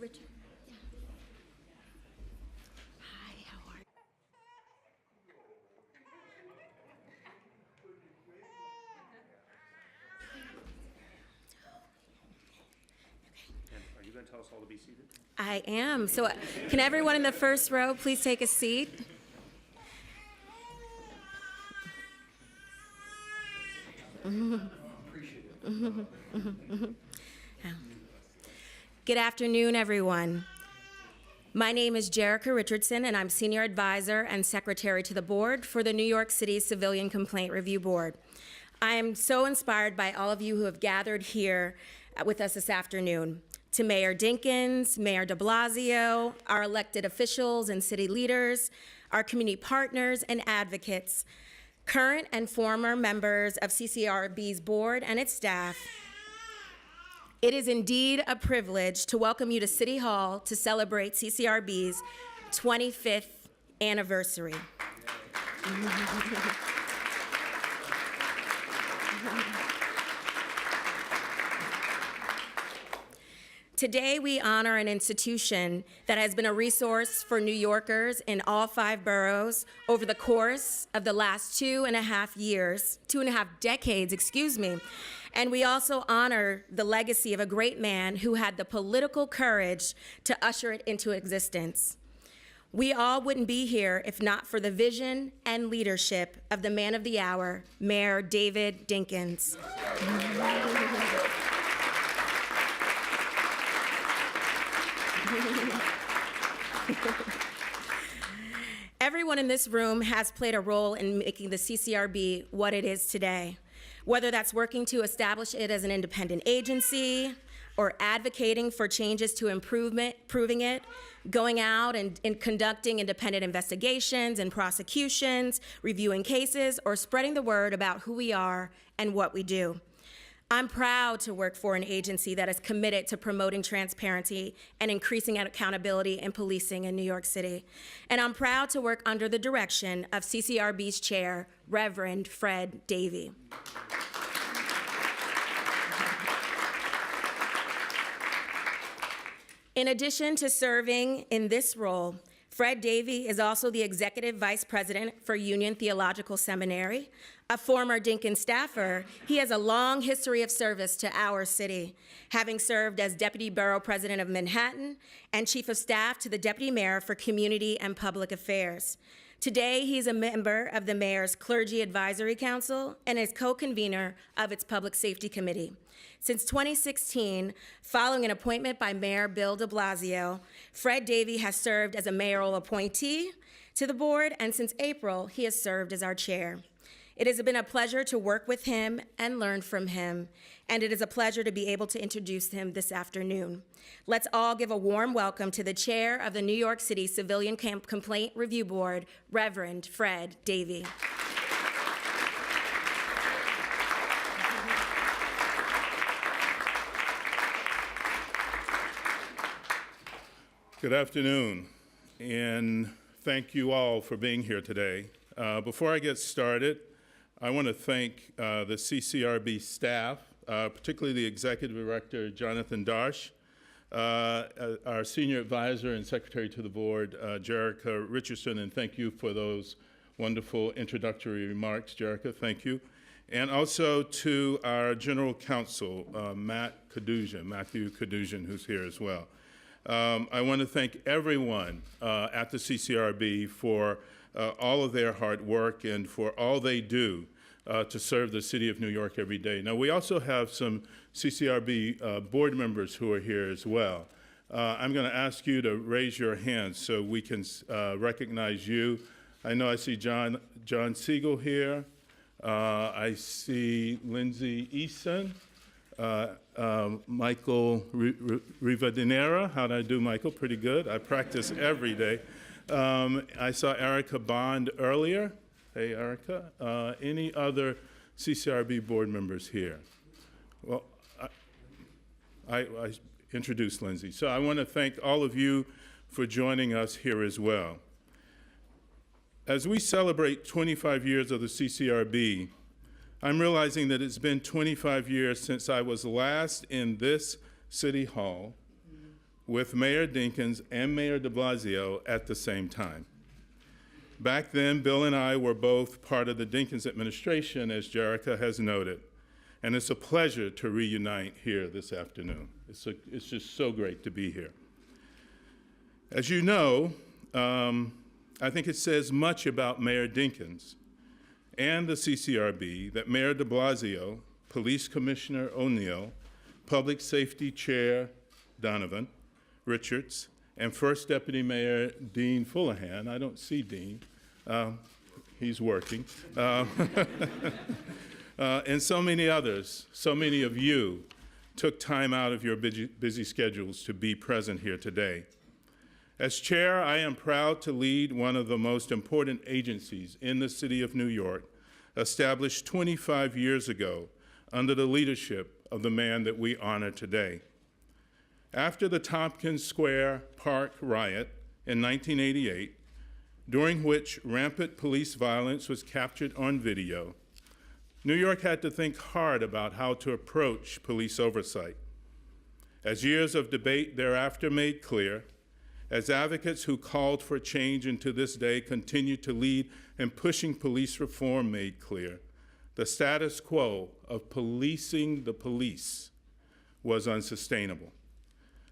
Richard. Yeah. Hi, how are you? Are you going to tell us all to be seated? I am. So can everyone in the first row please take a seat? Good afternoon, everyone. My name is Jerica Richardson, and I'm Senior Advisor and Secretary to the Board for the New York City Civilian Complaint Review Board. I am so inspired by all of you who have gathered here with us this afternoon. To Mayor Dinkins, Mayor de Blasio, our elected officials and city leaders, our community partners and advocates, current and former members of CCRB's board and its staff, it is indeed a privilege to welcome you to City Hall to celebrate CCRB's 25th anniversary. Today, we honor an institution that has been a resource for New Yorkers in all 5 boroughs over the course of the last 2.5 decades, And we also honor the legacy of a great man who had the political courage to usher it into existence. We all wouldn't be here if not for the vision and leadership of the man of the hour, Mayor David Dinkins. Everyone in this room has played a role in making the CCRB what it is today, whether that's working to establish it as an independent agency or advocating for changes to improving it, going out and conducting independent investigations and prosecutions, reviewing cases, or spreading the word about who we are and what we do. I'm proud to work for an agency that is committed to promoting transparency and increasing accountability in policing in New York City. And I'm proud to work under the direction of CCRB's chair, Reverend Fred Davey. In addition to serving in this role, Fred Davey is also the Executive Vice President for Union Theological Seminary. A former Dinkins staffer, he has a long history of service to our city, having served as Deputy Borough President of Manhattan and Chief of Staff to the Deputy Mayor for Community and Public Affairs. Today, he's a member of the Mayor's Clergy Advisory Council and is co-convener of its Public Safety Committee. Since 2016, following an appointment by Mayor Bill de Blasio, Fred Davey has served as a mayoral appointee to the board, and since April, he has served as our chair. It has been a pleasure to work with him and learn from him, and it is a pleasure to be able to introduce him this afternoon. Let's all give a warm welcome to the chair of the New York City Civilian Complaint Review Board, Reverend Fred Davey. Good afternoon, and thank you all for being here today. Before I get started, I want to thank the CCRB staff, particularly the Executive Director, Jonathan Darsh, our Senior Advisor and Secretary to the Board, Jerica Richardson, and thank you for those wonderful introductory remarks, Jerica, thank you. And also to our General Counsel, Matthew Kadoujian, who's here as well. I want to thank everyone at the CCRB for all of their hard work and for all they do to serve the city of New York every day. Now, we also have some CCRB board members who are here as well. I'm going to ask you to raise your hands so we can recognize you. I know I see John Siegel here. I see Lindsay Eason. Michael Rivadeneira. How did I do, Michael? Pretty good. I practice every day. I saw Erica Bond earlier. Hey, Erica. Any other CCRB board members here? Well, I introduced Lindsay. So I want to thank all of you for joining us here as well. As we celebrate 25 years of the CCRB, I'm realizing that it's been 25 years since I was last in this City Hall with Mayor Dinkins and Mayor de Blasio at the same time. Back then, Bill and I were both part of the Dinkins administration, as Jerica has noted, and it's a pleasure to reunite here this afternoon. It's just so great to be here. As you know, I think it says much about Mayor Dinkins and the CCRB that Mayor de Blasio, Police Commissioner O'Neill, Public Safety Chair Donovan Richards, and First Deputy Mayor Dean Fullahan — I don't see Dean, he's working, and so many others, so many of you took time out of your busy schedules to be present here today. As chair, I am proud to lead one of the most important agencies in the city of New York, established 25 years ago under the leadership of the man that we honor today. After the Tompkins Square Park riot in 1988, during which rampant police violence was captured on video, New York had to think hard about how to approach police oversight. As years of debate thereafter made clear, as advocates who called for change and to this day continue to lead in pushing police reform made clear, the status quo of policing the police was unsustainable.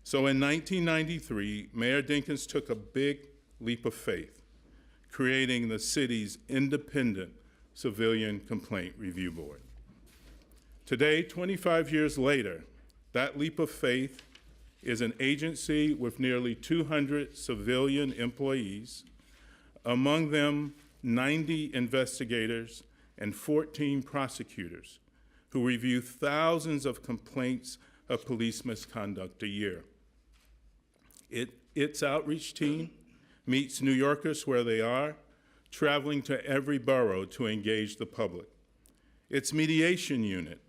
So in 1993, Mayor Dinkins took a big leap of faith, creating the city's independent Civilian Complaint Review Board. Today, 25 years later, that leap of faith is an agency with nearly 200 civilian employees, among them 90 investigators and 14 prosecutors who review thousands of complaints of police misconduct a year. Its outreach team meets New Yorkers where they are, traveling to every borough to engage the public. Its mediation unit,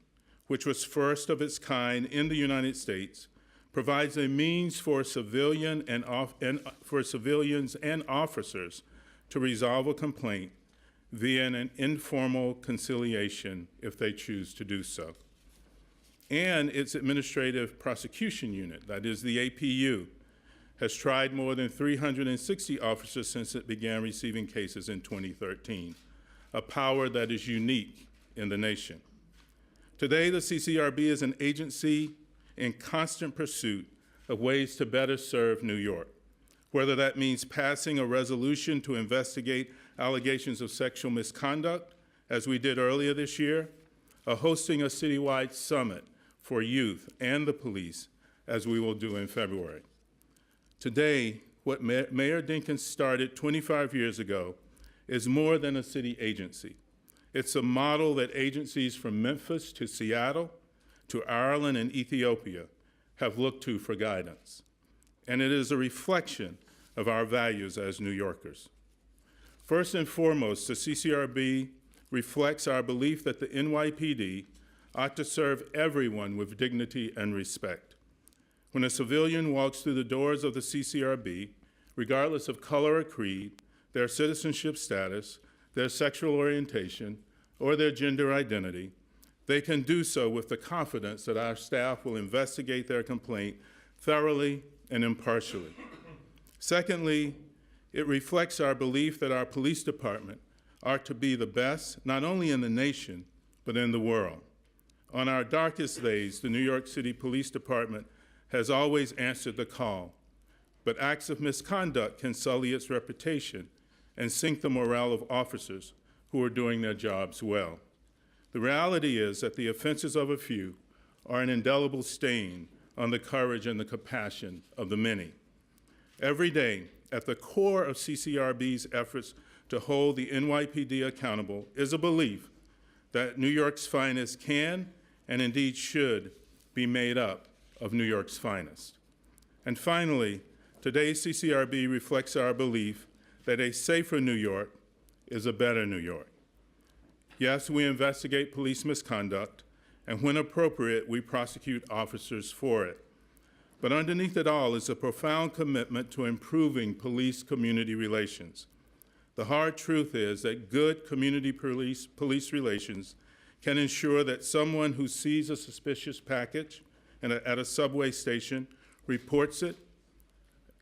which was first of its kind in the United States, provides a means for civilians and officers to resolve a complaint via an informal conciliation if they choose to do so. And its administrative prosecution unit, that is the APU, has tried more than 360 officers since it began receiving cases in 2013, a power that is unique in the nation. Today, the CCRB is an agency in constant pursuit of ways to better serve New York, whether that means passing a resolution to investigate allegations of sexual misconduct, as we did earlier this year, or hosting a citywide summit for youth and the police, as we will do in February. Today, what Mayor Dinkins started 25 years ago is more than a city agency. It's a model that agencies from Memphis to Seattle to Ireland and Ethiopia have looked to for guidance. And it is a reflection of our values as New Yorkers. First and foremost, the CCRB reflects our belief that the NYPD ought to serve everyone with dignity and respect. When a civilian walks through the doors of the CCRB, regardless of color or creed, their citizenship status, their sexual orientation, or their gender identity, they can do so with the confidence that our staff will investigate their complaint thoroughly and impartially. Secondly, it reflects our belief that our police department are to be the best, not only in the nation, but in the world. On our darkest days, the New York City Police Department has always answered the call, but acts of misconduct can sully its reputation and sink the morale of officers who are doing their jobs well. The reality is that the offenses of a few are an indelible stain on the courage and the compassion of the many. Every day, at the core of CCRB's efforts to hold the NYPD accountable is a belief that New York's finest can and indeed should be made up of New York's finest. And finally, today's CCRB reflects our belief that a safer New York is a better New York. Yes, we investigate police misconduct, and when appropriate, we prosecute officers for it. But underneath it all is a profound commitment to improving police-community relations. The hard truth is that good community police relations can ensure that someone who sees a suspicious package at a subway station reports it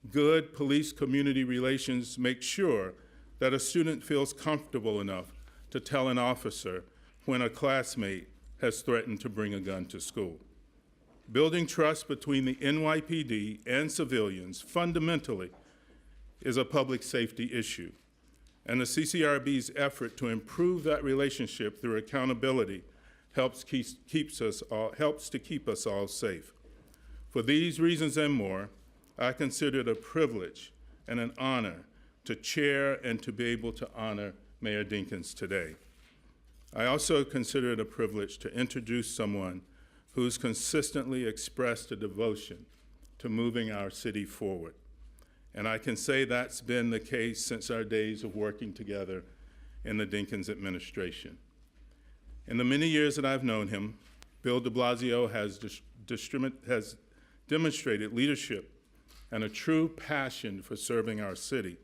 Good police-community relations make sure that a student feels comfortable enough to tell an officer when a classmate has threatened to bring a gun to school. Building trust between the NYPD and civilians fundamentally is a public safety issue, and the CCRB's effort to improve that relationship through accountability helps to keep us all safe. For these reasons and more, I consider it a privilege and an honor to chair and to be able to honor Mayor Dinkins today. I also consider it a privilege to introduce someone who's consistently expressed a devotion to moving our city forward. And I can say that's been the case since our days of working together in the Dinkins administration. In the many years that I've known him, Bill de Blasio has demonstrated leadership and a true passion for serving our city.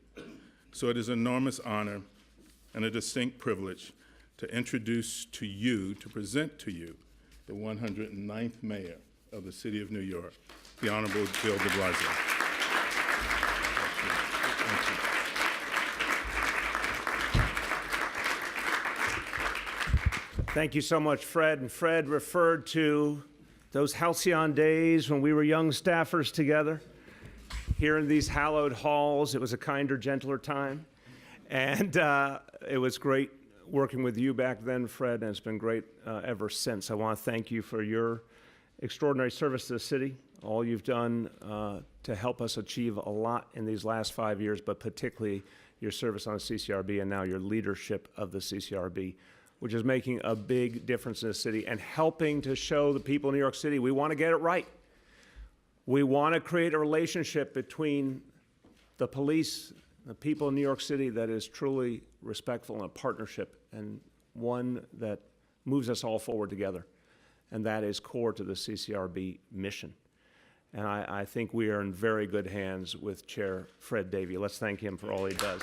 So it is an enormous honor and a distinct privilege to introduce to you, to present to you, the 109th Mayor of the City of New York, the Honorable Bill de Blasio. Thank you so much, Fred. And Fred referred to those halcyon days when we were young staffers together here in these hallowed halls. It was a kinder, gentler time. And it was great working with you back then, Fred, and it's been great ever since. I want to thank you for your extraordinary service to the city, all you've done to help us achieve a lot in these last 5 years, but particularly your service on the CCRB and now your leadership of the CCRB, which is making a big difference in the city and helping to show the people in New York City we want to get it right. We want to create a relationship between the police, the people in New York City that is truly respectful and a partnership, and one that moves us all forward together. And that is core to the CCRB mission. And I think we are in very good hands with Chair Fred Davey. Let's thank him for all he does.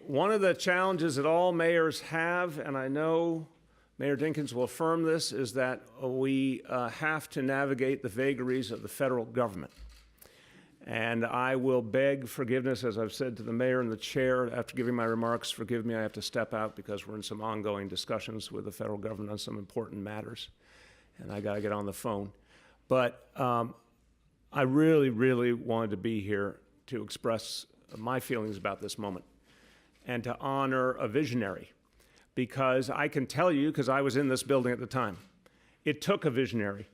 One of the challenges that all mayors have, and I know Mayor Dinkins will affirm this, is that we have to navigate the vagaries of the federal government. And I will beg forgiveness, as I've said to the mayor and the chair, after giving my remarks, forgive me, I have to step out because we're in some ongoing discussions with the federal government on some important matters, and I got to get on the phone. But I really, really wanted to be here to express my feelings about this moment and to honor a visionary, because I can tell you, because I was in this building at the time, it took a visionary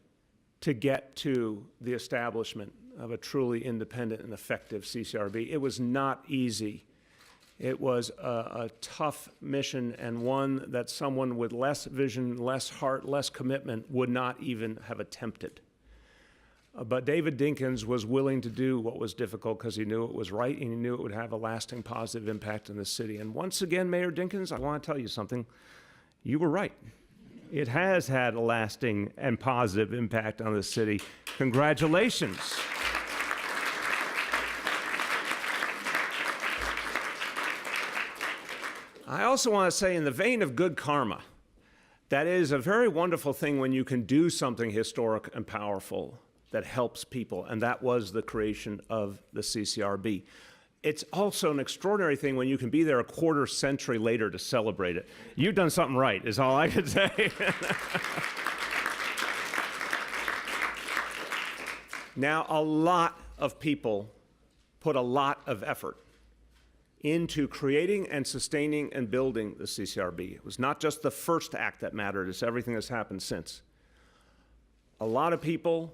to get to the establishment of a truly independent and effective CCRB. It was not easy. It was a tough mission, and one that someone with less vision, less heart, less commitment would not even have attempted. But David Dinkins was willing to do what was difficult because he knew it was right and he knew it would have a lasting positive impact in the city. And once again, Mayor Dinkins, I want to tell you something. You were right. It has had a lasting and positive impact on the city. Congratulations. I also want to say, in the vein of good karma, that is a very wonderful thing when you can do something historic and powerful that helps people, and that was the creation of the CCRB. It's also an extraordinary thing when you can be there a quarter century later to celebrate it. You've done something right, is all I can say. Now, a lot of people put a lot of effort into creating and sustaining and building the CCRB. It was not just the first act that mattered, it's everything that's happened since. A lot of people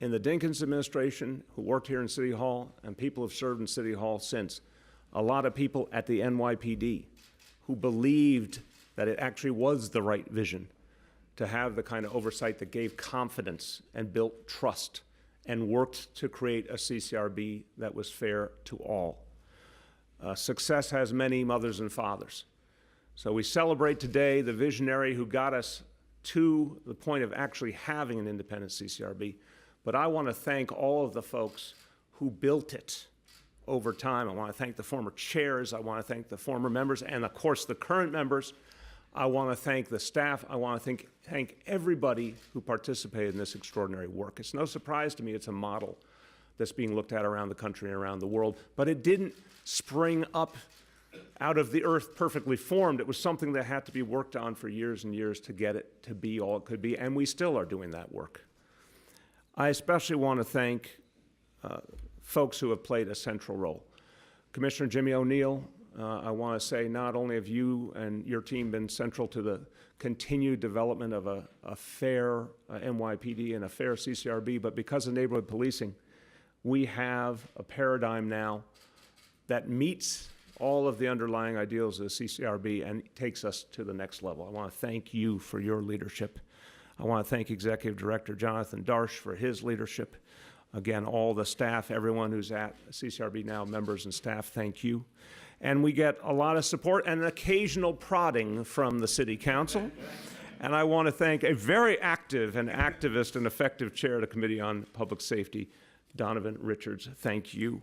in the Dinkins administration who worked here in City Hall, and people have served in City Hall since. A lot of people at the NYPD who believed that it actually was the right vision to have the kind of oversight that gave confidence and built trust and worked to create a CCRB that was fair to all. Success has many mothers and fathers. So we celebrate today the visionary who got us to the point of actually having an independent CCRB. But I want to thank all of the folks who built it over time. I want to thank the former chairs. I want to thank the former members and, of course, the current members. I want to thank the staff. I want to thank everybody who participated in this extraordinary work. It's no surprise to me it's a model that's being looked at around the country and around the world, but it didn't spring up out of the earth perfectly formed. It was something that had to be worked on for years and years to get it to be all it could be, and we still are doing that work. I especially want to thank folks who have played a central role. Commissioner Jimmy O'Neill, I want to say not only have you and your team been central to the continued development of a fair NYPD and a fair CCRB, but because of neighborhood policing, we have a paradigm now that meets all of the underlying ideals of the CCRB and takes us to the next level. I want to thank you for your leadership. I want to thank Executive Director Jonathan Darsh for his leadership. Again, all the staff, everyone who's at CCRB now, members and staff, thank you. And we get a lot of support and an occasional prodding from the City Council. And I want to thank a very active and activist and effective chair of the Committee on Public Safety, Donovan Richards. Thank you.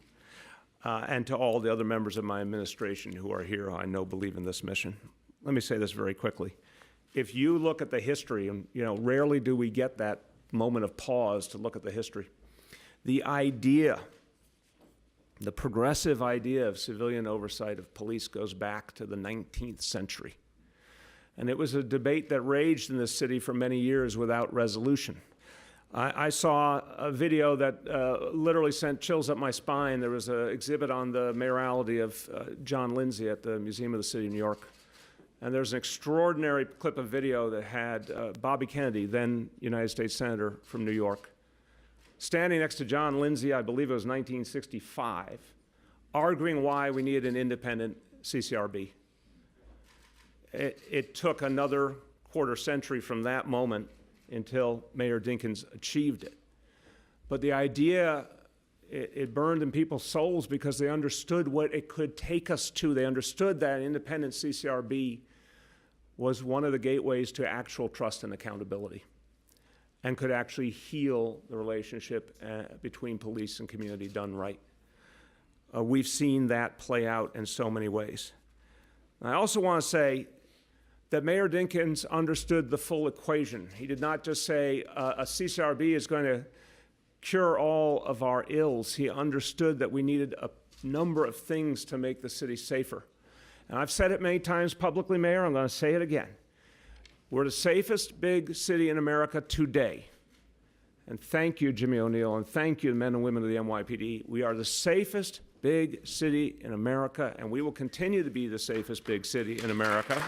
And to all the other members of my administration who are here, I know believe in this mission. Let me say this very quickly. If you look at the history, and rarely do we get that moment of pause to look at the history, the idea, the progressive idea of civilian oversight of police goes back to the 19th century. And it was a debate that raged in this city for many years without resolution. I saw a video that literally sent chills up my spine. There was an exhibit on the mayoralty of John Lindsay at the Museum of the City of New York. And there's an extraordinary clip of video that had Bobby Kennedy, then United States Senator from New York, standing next to John Lindsay, I believe it was 1965, arguing why we needed an independent CCRB. It took another quarter century from that moment until Mayor Dinkins achieved it. But the idea, it burned in people's souls because they understood what it could take us to. They understood that an independent CCRB was one of the gateways to actual trust and accountability and could actually heal the relationship between police and community done right. We've seen that play out in so many ways. I also want to say that Mayor Dinkins understood the full equation. He did not just say a CCRB is going to cure all of our ills. He understood that we needed a number of things to make the city safer. And I've said it many times publicly, Mayor, I'm going to say it again. We're the safest big city in America today. And thank you, Jimmy O'Neill, and thank you, men and women of the NYPD. We are the safest big city in America, and we will continue to be the safest big city in America.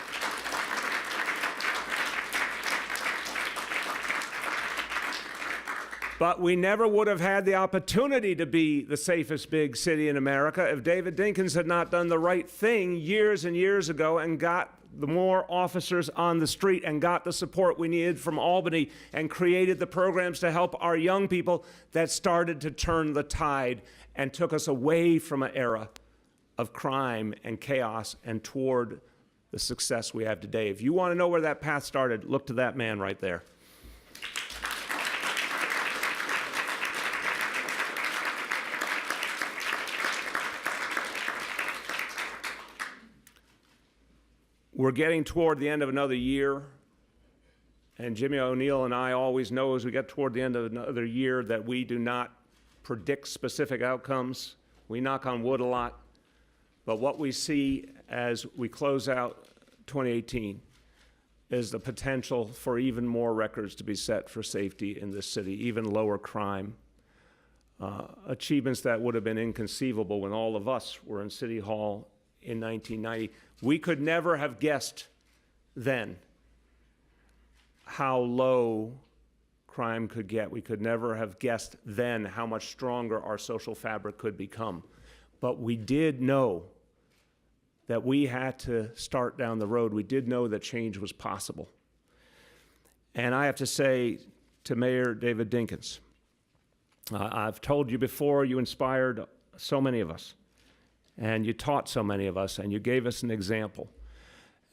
But we never would have had the opportunity to be the safest big city in America if David Dinkins had not done the right thing years and years ago and got the more officers on the street and got the support we needed from Albany and created the programs to help our young people that started to turn the tide and took us away from an era of crime and chaos and toward the success we have today. If you want to know where that path started, look to that man right there. We're getting toward the end of another year, and Jimmy O'Neill and I always know as we get toward the end of another year that we do not predict specific outcomes. We knock on wood a lot, but what we see as we close out 2018 is the potential for even more records to be set for safety in this city, even lower crime, achievements that would have been inconceivable when all of us were in City Hall in 1990. We could never have guessed then how low crime could get. We could never have guessed then how much stronger our social fabric could become. But we did know that we had to start down the road. We did know that change was possible. And I have to say to Mayor David Dinkins, I've told you before, you inspired so many of us. And you taught so many of us, and you gave us an example.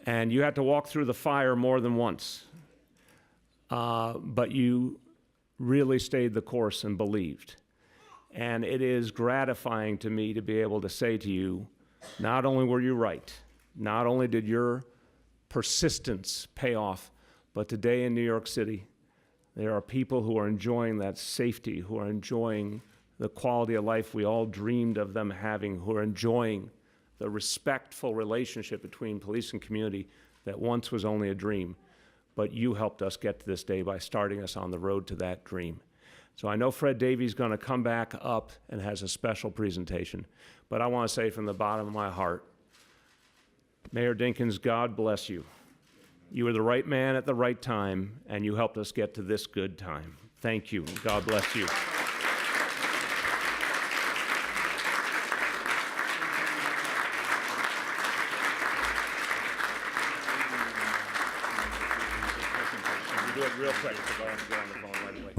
And you had to walk through the fire more than once. But you really stayed the course and believed. And it is gratifying to me to be able to say to you, not only were you right, not only did your persistence pay off. But today in New York City, there are people who are enjoying that safety, who are enjoying the quality of life we all dreamed of them having, who are enjoying the respectful relationship between police and community that once was only a dream. But you helped us get to this day by starting us on the road to that dream. So I know Fred Davies is going to come back up and has a special presentation. But I want to say from the bottom of my heart, Mayor Dinkins, God bless you. You were the right man at the right time, and you helped us get to this good time. Thank you. God bless you. Do it real quick because I have to get on the phone right away.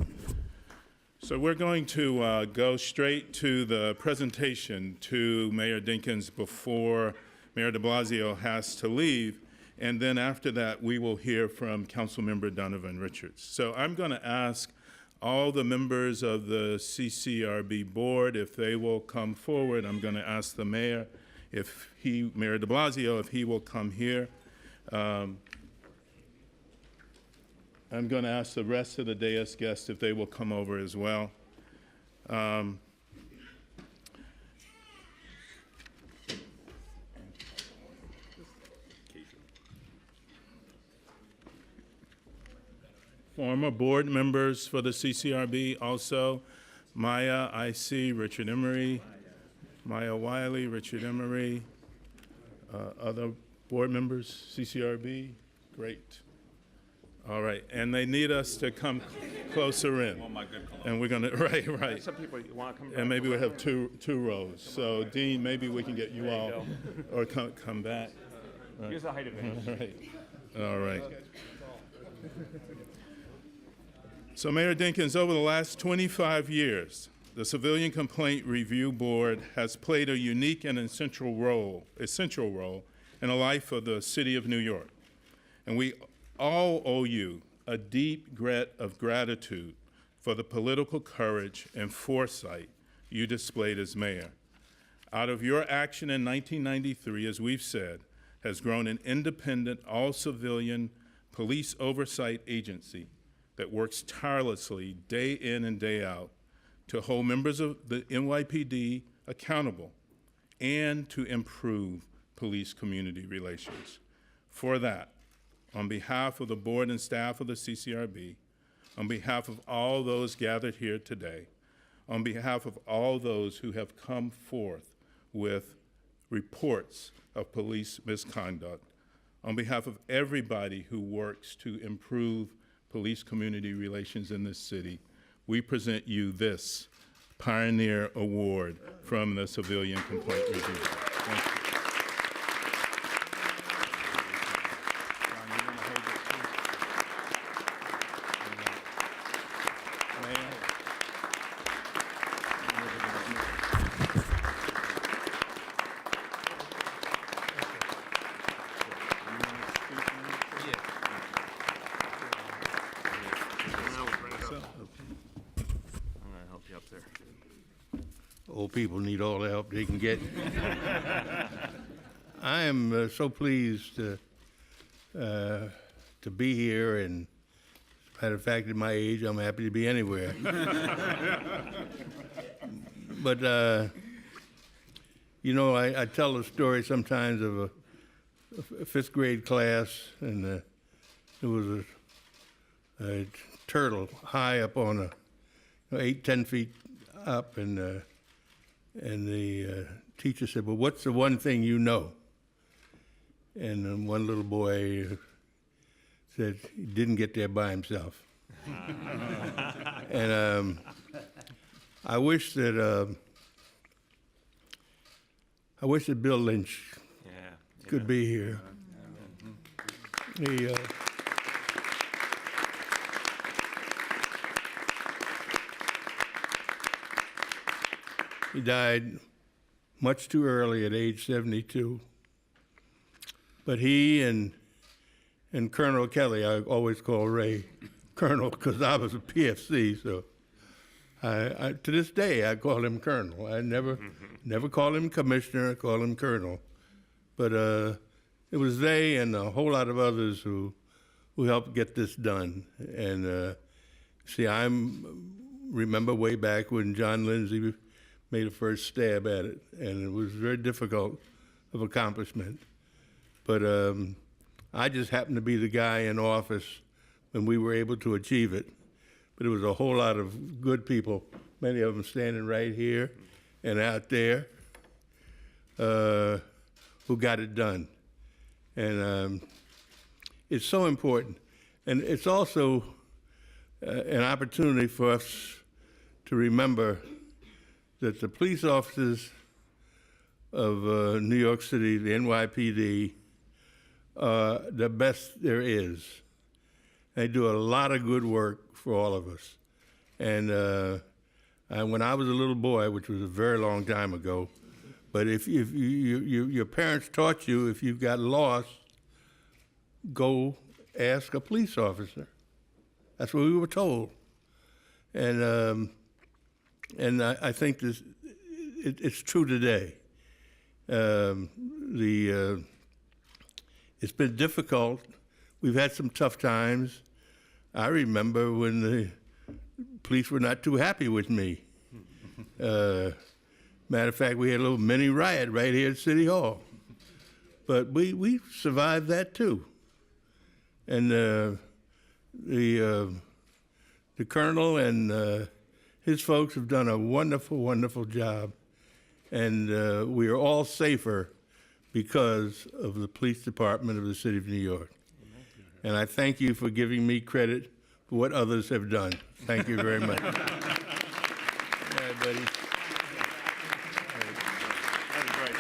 So we're going to go straight to the presentation to Mayor Dinkins before Mayor de Blasio has to leave. And then after that, we will hear from Councilmember Donovan Richards. So I'm going to ask all the members of the CCRB board if they will come forward. I'm going to ask the mayor, Mayor de Blasio, if he will come here. I'm going to ask the rest of the dais guests if they will come over as well. Former board members for the CCRB also, Maya, I see, Richard Emery, Maya Wiley, Richard Emery, other board members, CCRB, great. All right, and they need us to come closer in. And we're gonna, right. Some people want to come back. And maybe we'll have two rows. So Dean, maybe we can get you all, or come back. Here's the height advantage. All right. So Mayor Dinkins, over the last 25 years, the Civilian Complaint Review Board has played a unique and essential role in the life of the city of New York. And we all owe you a deep debt of gratitude for the political courage and foresight you displayed as mayor. Out of your action in 1993, as we've said, has grown an independent, all-civilian police oversight agency that works tirelessly day in and day out to hold members of the NYPD accountable and to improve police-community relations. For that, on behalf of the board and staff of the CCRB, on behalf of all those gathered here today, on behalf of all those who have come forth with reports of police misconduct, on behalf of everybody who works to improve police-community relations in this city, we present you this Pioneer Award from the Civilian Complaint Review. Thank you. Old people need all the help they can get. I am so pleased to be here, and as a matter of fact, at my age, I'm happy to be anywhere. But, you know, I tell a story sometimes of a fifth grade class, and there was a turtle high up on 8-10 feet up, and the teacher said, "Well, what's the one thing you know?" And then one little boy said he didn't get there by himself. And I wish that Bill Lynch could be here. He died much too early at age 72. But he and Colonel Kelly, I always call Ray Colonel because I was a PFC, so I to this day I call him Colonel. I never call him Commissioner, I call him Colonel. But it was they and a whole lot of others who helped get this done. And see, I remember way back when John Lindsay made a first stab at it, and it was very difficult of accomplishment. But I just happened to be the guy in office when we were able to achieve it. But it was a whole lot of good people, many of them standing right here and out there, who got it done. And it's so important. And it's also an opportunity for us to remember that the police officers of New York City, the NYPD, are the best there is. They do a lot of good work for all of us. And when I was a little boy, which was a very long time ago, but if your parents taught you, if you got lost, go ask a police officer. That's what we were told. And I think it's true today. It's been difficult. We've had some tough times. I remember when the police were not too happy with me. Matter of fact, we had a little mini riot right here at City Hall. But we survived that too. And the colonel and his folks have done a wonderful, wonderful job. And we are all safer because of the police department of the city of New York. And I thank you for giving me credit for what others have done. Thank you very much. All right, buddy. That is great.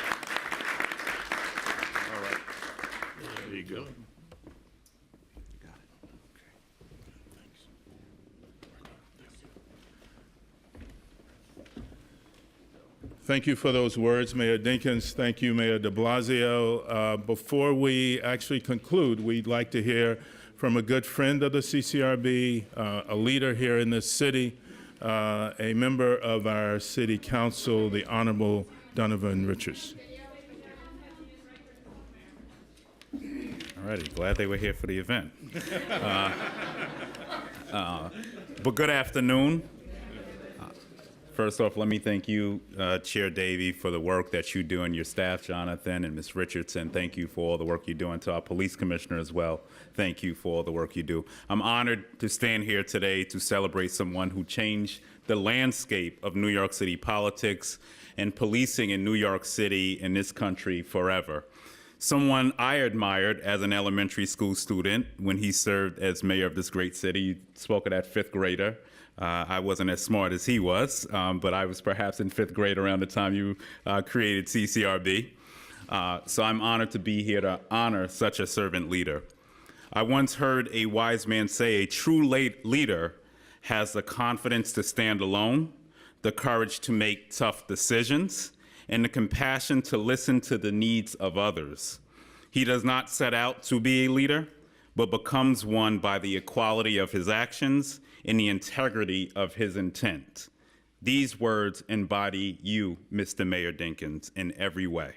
All right. There you go. Thank you for those words, Mayor Dinkins. Thank you, Mayor de Blasio. Before we actually conclude, we'd like to hear from a good friend of the CCRB, a leader here in this city, a member of our city council, the Honorable Donovan Richards. All righty, glad they were here for the event. But good afternoon. First off, let me thank you, Chair Davey, for the work that you do and your staff, Jonathan and Ms. Richardson. Thank you for all the work you're doing. To our police commissioner as well, thank you for all the work you do. I'm honored to stand here today to celebrate someone who changed the landscape of New York City politics and policing in New York City and this country forever. Someone I admired as an elementary school student when he served as mayor of this great city. You spoke of that fifth grader. I wasn't as smart as he was, but I was perhaps in fifth grade around the time you created CCRB. So I'm honored to be here to honor such a servant leader. I once heard a wise man say, a true leader has the confidence to stand alone, the courage to make tough decisions, and the compassion to listen to the needs of others. He does not set out to be a leader, but becomes one by the equality of his actions and the integrity of his intent. These words embody you, Mr. Mayor Dinkins, in every way.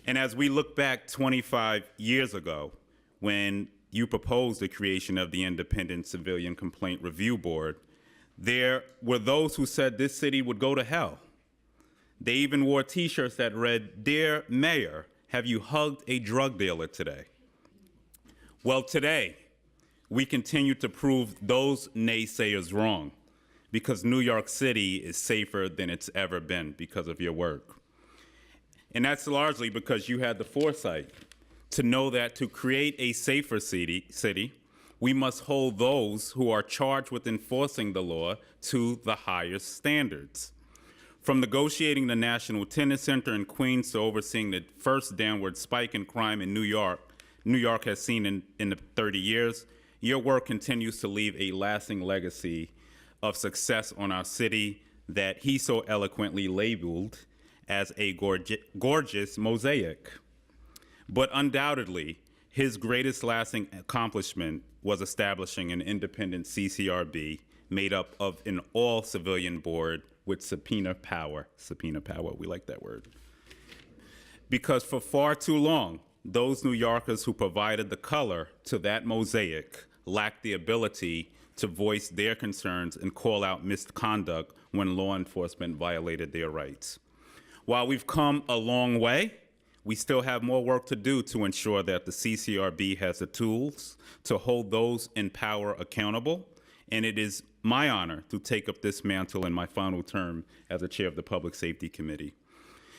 And as we look back 25 years ago, when you proposed the creation of the Independent Civilian Complaint Review Board, there were those who said this city would go to hell. They even wore T-shirts that read, "Dear Mayor, have you hugged a drug dealer today?" Well, today, we continue to prove those naysayers wrong, because New York City is safer than it's ever been because of your work. And that's largely because you had the foresight to know that to create a safer city, we must hold those who are charged with enforcing the law to the highest standards. From negotiating the National Tennis Center in Queens to overseeing the first downward spike in crime in New York has seen in the 30 years, your work continues to leave a lasting legacy of success on our city that he so eloquently labeled as a gorgeous mosaic. But undoubtedly, his greatest lasting accomplishment was establishing an independent CCRB made up of an all-civilian board with subpoena power. Subpoena power, we like that word. Because for far too long, those New Yorkers who provided the color to that mosaic lacked the ability to voice their concerns and call out misconduct when law enforcement violated their rights. While we've come a long way, we still have more work to do to ensure that the CCRB has the tools to hold those in power accountable, and it is my honor to take up this mantle in my final term as the chair of the Public Safety Committee.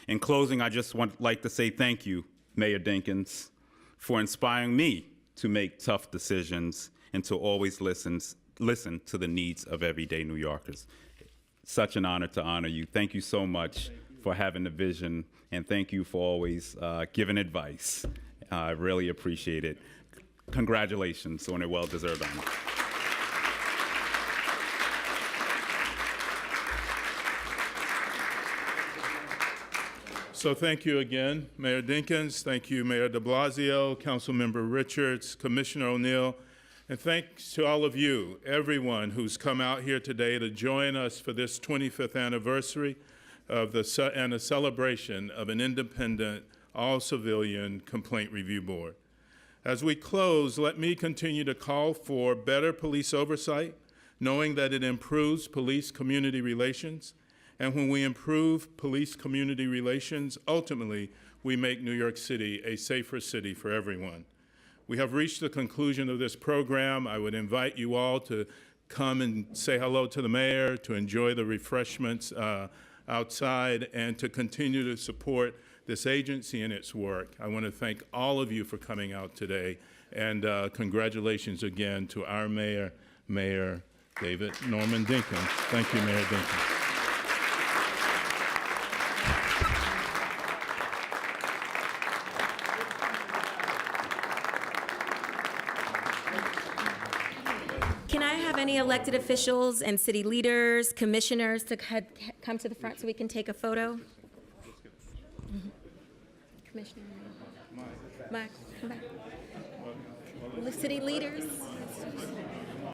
In closing, I just like to say thank you, Mayor Dinkins, for inspiring me to make tough decisions and to always listen to the needs of everyday New Yorkers. Such an honor to honor you. Thank you so much for having the vision, and thank you for always giving advice. I really appreciate it. Congratulations on a well-deserved honor. So thank you again, Mayor Dinkins. Thank you, Mayor de Blasio, Councilmember Richards, Commissioner O'Neill, and thanks to all of you, everyone who's come out here today to join us for this 25th anniversary of and a celebration of an independent, all-civilian complaint review board. As we close, let me continue to call for better police oversight, knowing that it improves police-community relations. And when we improve police-community relations, ultimately, we make New York City a safer city for everyone. We have reached the conclusion of this program. I would invite you all to come and say hello to the mayor, to enjoy the refreshments outside, and to continue to support this agency and its work. I want to thank all of you for coming out today, and congratulations again to our mayor, Mayor David Norman Dinkins. Thank you, Mayor Dinkins. Can I have any elected officials and city leaders, commissioners to come to the front so we can take a photo? Commissioner, Mike, come back. City leaders.